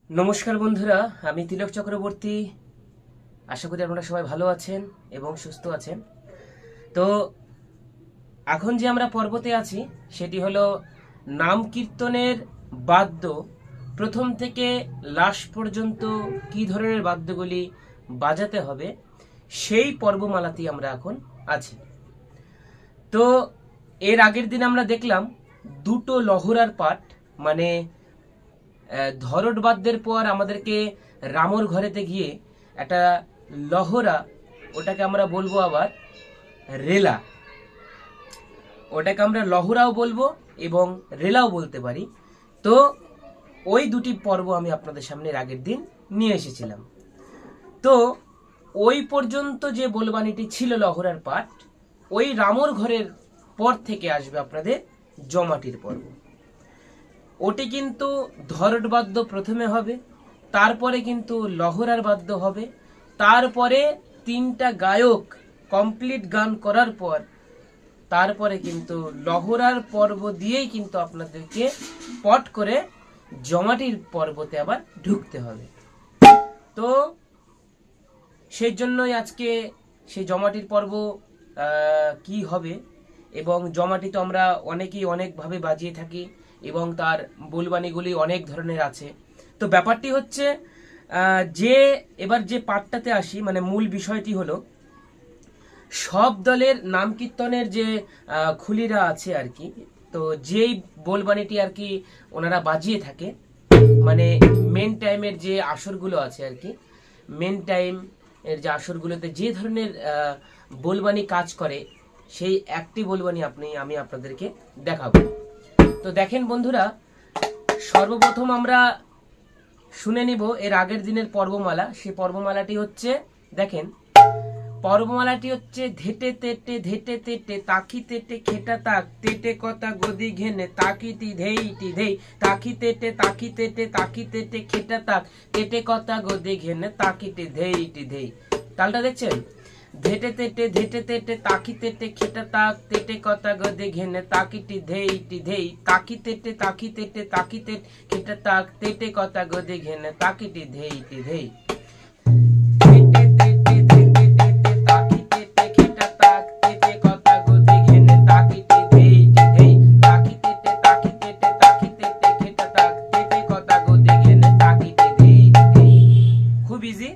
নমস্কার বন্ধুরা, আমি তিলক চক্রবর্তী। আশা করি আপনারা সবাই ভালো আছেন এবং সুস্থ আছেন। তো এখন যে আমরা পর্বতে আছি সেটি হলো নাম কীর্তনের বাদ্য প্রথম থেকে লাস্ট পর্যন্ত কি ধরনের বাদ্যগুলি বাজাতে হবে সেই পর্বমালাতেই আমরা এখন আছি। তো এর আগের দিন আমরা দেখলাম দুটো লহরার পাঠ, মানে ধরট বাদ্যের পর আমাদেরকে রামর ঘরেতে গিয়ে একটা লহরা, ওটাকে আমরা বলবো আবার রেলা, ওটাকে আমরা লহরাও বলবো এবং রেলাও বলতে পারি। তো ওই দুটি পর্ব আমি আপনাদের সামনে আগের দিন নিয়ে এসেছিলাম। তো ওই পর্যন্ত যে বলবানিটি ছিল লহরার পাঠ, ওই রামর ঘরের পর থেকে আসবে আপনাদের জমাটির পর্ব। ওটি কিন্তু ধরট বাদ্য প্রথমে হবে, তারপরে কিন্তু লহরার বাদ্য হবে, তারপরে তিনটা গায়ক কমপ্লিট গান করার পর তারপরে কিন্তু লহরার পর্ব দিয়েই কিন্তু আপনাদেরকে পট করে জমাটির পর্বতে আবার ঢুকতে হবে। তো সেই জন্যই আজকে সেই জমাটির পর্ব কি হবে, এবং জমাটি তো আমরা অনেকেই অনেকভাবে বাজিয়ে থাকি এবং তার বলবানিগুলি অনেক ধরনের আছে। তো ব্যাপারটি হচ্ছে যে এবার যে পাঠটাতে আসি, মানে মূল বিষয়টি হলো সব দলের নাম কীর্তনের যে খুলিরা আছে আর কি, তো যেই বলবানিটি আর কি ওনারা বাজিয়ে থাকে, মানে মেন টাইমের যে আসরগুলো আছে আর কি, মেন টাইম এর যে আসরগুলোতে যে ধরনের বলবানি কাজ করে সেই একটি বলবানি আমি আপনাদেরকে দেখাবো। তো দেখেন বন্ধুরা, সর্বপ্রথম আমরা শুনে নিব এর আগের দিনের পর্বমালা। সেই পর্বমালাটি হচ্ছে, দেখেন পর্বমালাটি হচ্ছে ধেটে তেটে ধেটে তেটে তাকি তেটে খেটা তাক তেটে কথা গদি ঘেনে তাকিটি ধেইটি ধেই তাকি তেটে তাকি তেটে খেটা তাক তেটে কথা গদি ঘেনে তাকিটি ধেইটি ধেই। তালটা দেখছেন? ধেটে তেটে তাকি তেটে খেটা তাক তেটে কথা গদে ঘেনে তাকিটি ধেইটি ধেই তাকি তেটে তাকি তেটে খেটা তাক তেটে কথা গদে ঘেনে তাকিটি ধেইটি ধেই। খুব ইজি।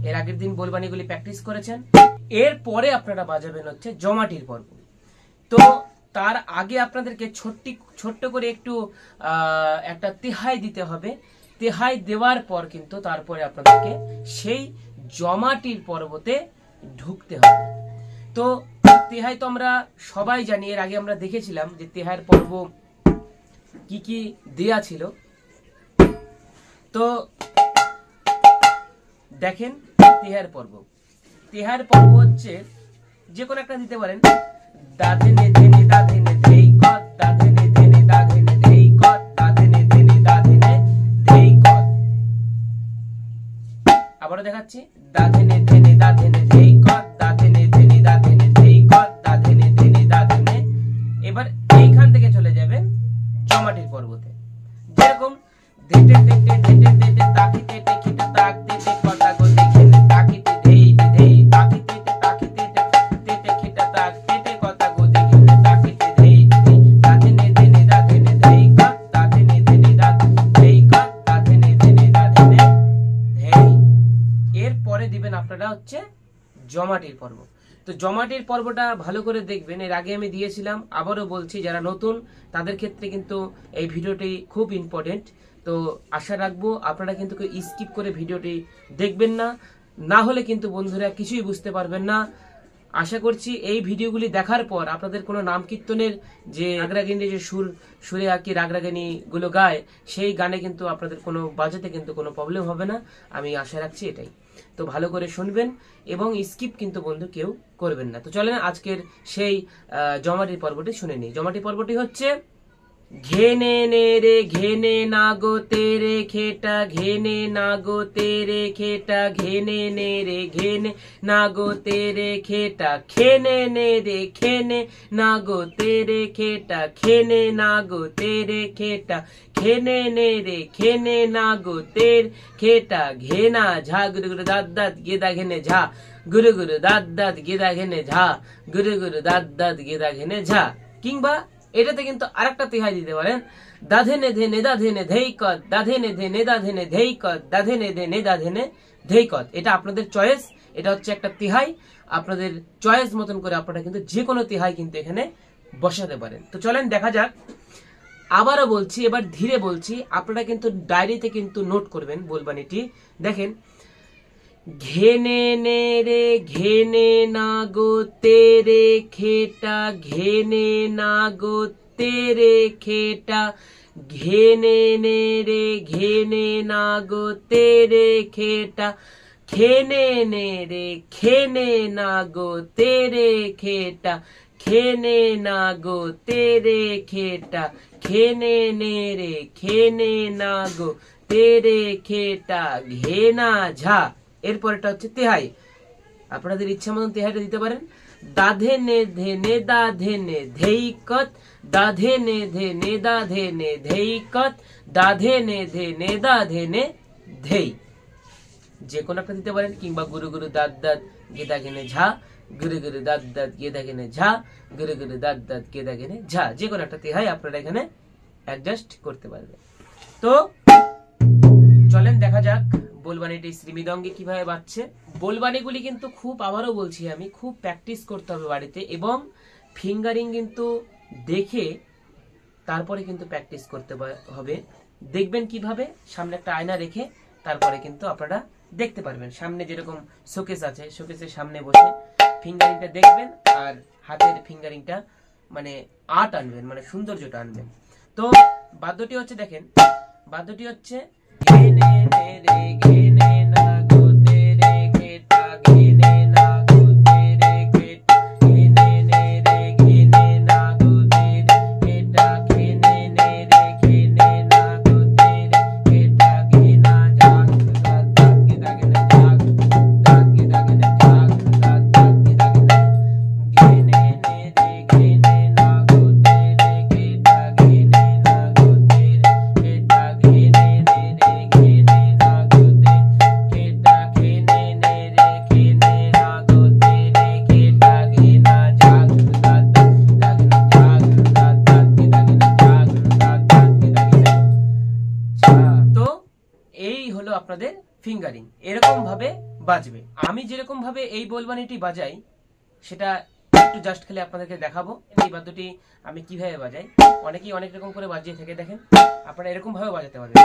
এর আগের দিন বলবানিগুলি প্র্যাকটিস করেছেন। এরপরে আপনারা বাজাবেন হচ্ছে জমাটির পর্ব। তো তার আগে আপনাদেরকে ছোট্ট করে একটু একটা তেহাই দিতে হবে। তেহাই দেওয়ার পর কিন্তু তারপরে আপনাদেরকে সেই জমাটির পর্বতে ঢুকতে হবে। তো তেহাই তো আমরা সবাই জানি, এর আগে আমরা দেখেছিলাম যে তেহাইয়ের পর্ব কি কি দেয়া ছিল। তো দেখেন তেহার পর্ব হচ্ছে যে কোনো একটা দিতে পারেন। দাধেনে ধেনে দাধেনে ধেই কত দাধেনে ধেনে দাধেনে ধেই কত দাধেনে ধেনে দাধেনে ধেই কত। আবারও দেখাচ্ছি, দাধেনে ধেনে দাধেনে ধেই কত দাধেনে ধেনে দাধেনে ধেই কত দাধেনে ধেনে দাধেনে। এবার এইখান থেকে চলে যাবে জমাটির পর্বতে, যেরকম ধেটে তেটে ধেটে তেটে তাকি তেটে খিটে তাক তেটে কথা গদি ঘেনে তাকিটি ধেইটি ধেই তাকি তেটে তেটে খিটে তাক তেটে কথা গদি ঘেনে তাকিটি ধেইটি ধেই দাধেনে ধেনে দাধেনে ধেই কত দাধেনে ধেনে দাধেনে ধেই কত দাধেনে ধেনে দাধেনে ধেই। এরপরে দিবেন আপনারা হচ্ছে জমাটির পর্ব। তো জমাটির পর্বটা ভালো করে দেখবেন, এর আগে আমি দিয়েছিলাম, আবারও বলছি যারা নতুন তাদের ক্ষেত্রে কিন্তু এই ভিডিওটি খুব ইম্পর্টেন্ট। তো আশা রাখবো আপনারা কিন্তু স্কিপ করে ভিডিওটি দেখবেন না, না হলে কিন্তু বন্ধুরা কিছুই বুঝতে পারবেন না। আশা করছি এই ভিডিওগুলি দেখার পর আপনাদের কোনো নাম কীর্তনের যে রাগরাগিনী যে সুরে আর কি রাগরাগিনী গুলো গায়, সেই গানে কিন্তু আপনাদের কোনো বাজাতে কিন্তু কোনো প্রবলেম হবে না, আমি আশা রাখছি এটাই। তো ভালো করে শুনবেন এবং স্কিপ কিন্তু বন্ধু কেউ করবেন না। তো চলেন আজকের সেই জমাটির পর্বটি শুনে নিই। জমাটির পর্বটি হচ্ছে घेने ने रे घेने नागो तेरे खेटा घेने नागो तेरे खेटा घेने ने रे घेने नागो तेरे खेटा खेने ने रे खेने नागो तेरे खेटा खेने नागो तेरे खेटा खेने ने रे खेने नागो तेरे खेटा घेना झा गुरु गुरु दाद दाद गेदा घेने झा गुरु गुरु दाद दाद गेदा घेने झा गुरु गुरु दाद दाद गेदा घेने झा। কিংবা এটাতে কিন্তু আরেকটা তিহাই দিতে পারেন, দাধে নে ধে নেদা ধে নে ধেই কত দাধে নে ধে নেদা ধে নে ধেই কত দাধে নে ধে নেদা ধে নে ধেই কত। এটা আপনাদের চয়েস, এটা হচ্ছে একটা তিহাই, আপনাদের চয়েস মতন করে আপনারা কিন্তু যে কোনো তিহাই কিন্তু এখানে বসাতে পারেন। তো চলেন দেখা যাক। আবারও বলছি, এবার ধীরে বলছি, আপনারা কিন্তু ডায়েরিতে কিন্তু নোট করবেন বলবানিটি। দেখেন, घेने ने रे घेने नागो तेरे खेटा घेने नागो तेरे खेटा घेने ने रे घेने नागो तेरे खेटा खेने ने रे खेने नागो तेरे खेटा खेने नागो तेरे खेटा खेने ने रे खेने नागो तेरे खेटा घेना झा। এরপরটা হচ্ছে তেহাই, আপনাদের ইচ্ছা মতন তেহাইটা দিতে পারেন। দাধে নে ধে নে দা ধে নে ধেই কত দাধে নে ধে নে দা ধে নে ধেই কত দাধে নে ধে নে দা ধে নে ধেই, যে কোনো একটা দিতে পারেন। কিংবা গুরু গুরু দাদ দাদ গেদা ঘেনে ঝা গুরু গুরু দাদ দাদ গেদা ঘেনে ঝা গুরু গুরু দাদ দাদ গেদা ঘেনে ঝা, যে কোনো একটা তেহাই আপনারা এখানে অ্যাডজাস্ট করতে পারবেন। তো চলেন দেখা যাক बोलबानीटी श्रीमृदंगे কিভাবে বাজছে। बोलबानीগুলি কিন্তু খুব, আবারও বলছি আমি, খুব প্র্যাকটিস করতে হবে বাড়িতে, এবং ফিঙ্গারিং কিন্তু দেখে তারপরে কিন্তু প্র্যাকটিস করতে হবে। দেখবেন কিভাবে, সামনে একটা আয়না রেখে তারপরে কিন্তু আপনারা দেখতে পারবেন। সামনে যেরকম শোকেস আছে, শোকেসের সামনে বসে ফিঙ্গারিংটা দেখবেন আর হাতের ফিঙ্গারিংটা মানে আর্ট আনবেন, মানে সৌন্দর্যটা আনবেন। তো বাদ্যটি হচ্ছে, দেখেন বাদ্যটি হচ্ছে घेने ने रे घेने नागो तेरे खेटा घेने नागो तेरे खेटा घेने ने रे घेने नागो तेरे खेटा घेने ने रे घेने नागो तेरे खेटा घेना जाग दाद दाद गेदा घेने जाग दाद गेदा घेने जाग दाद दाद गेदा घेने घेने ने रे घेने नागो तेरे खेटा घेने नागो तेरे खेटा घेने ने रे घेने नागो तेरे खेटा घेने ने रे घेने नागो तेरे खेटा घेना जाग दाद दाद गेदा घेने जाग दाद दाद गेदा घेने जाग दाद दाद गेदा घेने যা। তো এই হলো আপনাদের ফিঙ্গারিং, এরকম ভাবে বাজবে। আমি যেরকম ভাবে এই बोलबानीটি বাজাই সেটা একটু জাস্ট খালি আপনাদেরকে দেখাবো। এই বাদ্যটি আমি কিভাবে বাজাই, অনেকেই অনেক রকম করে বাজিয়ে থাকে, দেখেন আপনারা এরকম ভাবে বাজাতে পারবেন।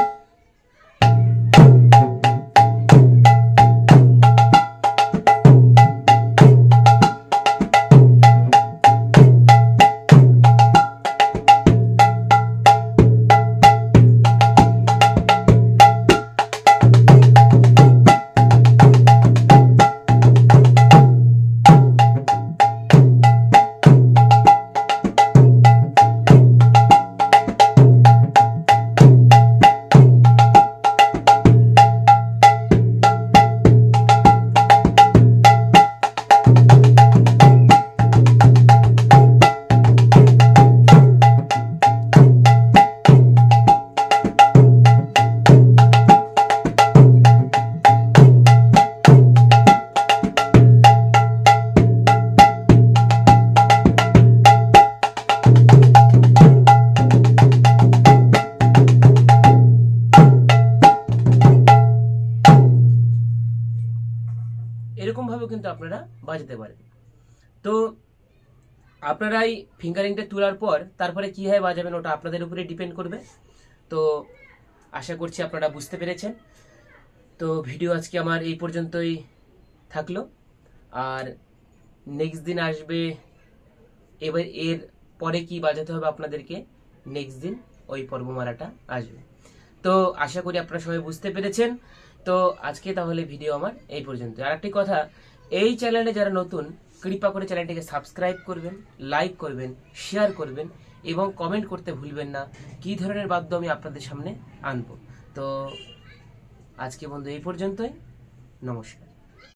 এরকম ভাবে কিন্তু আপনারা বাজাতে পারেন। তো আপনারা এই ফিঙ্গারিংটা তোলার পর তারপরে কিভাবে বাজাবেন ওটা আপনাদের উপরে ডিপেন্ড করবে। তো আশা করছি আপনারা বুঝতে পেরেছেন। তো ভিডিও আজকে আমার এই পর্যন্তই থাকলো, আর নেক্সট দিন আসবে, এবার এর পরে কি বাজাতে হবে আপনাদেরকে নেক্সট দিন ওই পর্বমালাটা আসবে। তো আশা করি আপনারা সবাই বুঝতে পেরেছেন। তো আজকে তাহলে ভিডিও আমার এই পর্যন্ত। আর একটি কথা, এই চ্যানেলে যারা নতুন, কৃপা করে চ্যানেলটিকে সাবস্ক্রাইব করবেন, লাইক করবেন, শেয়ার করবেন এবং কমেন্ট করতে ভুলবেন না কী ধরনের বাদ্য আমি আপনাদের সামনে আনবো। তো আজকে বন্ধু এই পর্যন্তই, নমস্কার।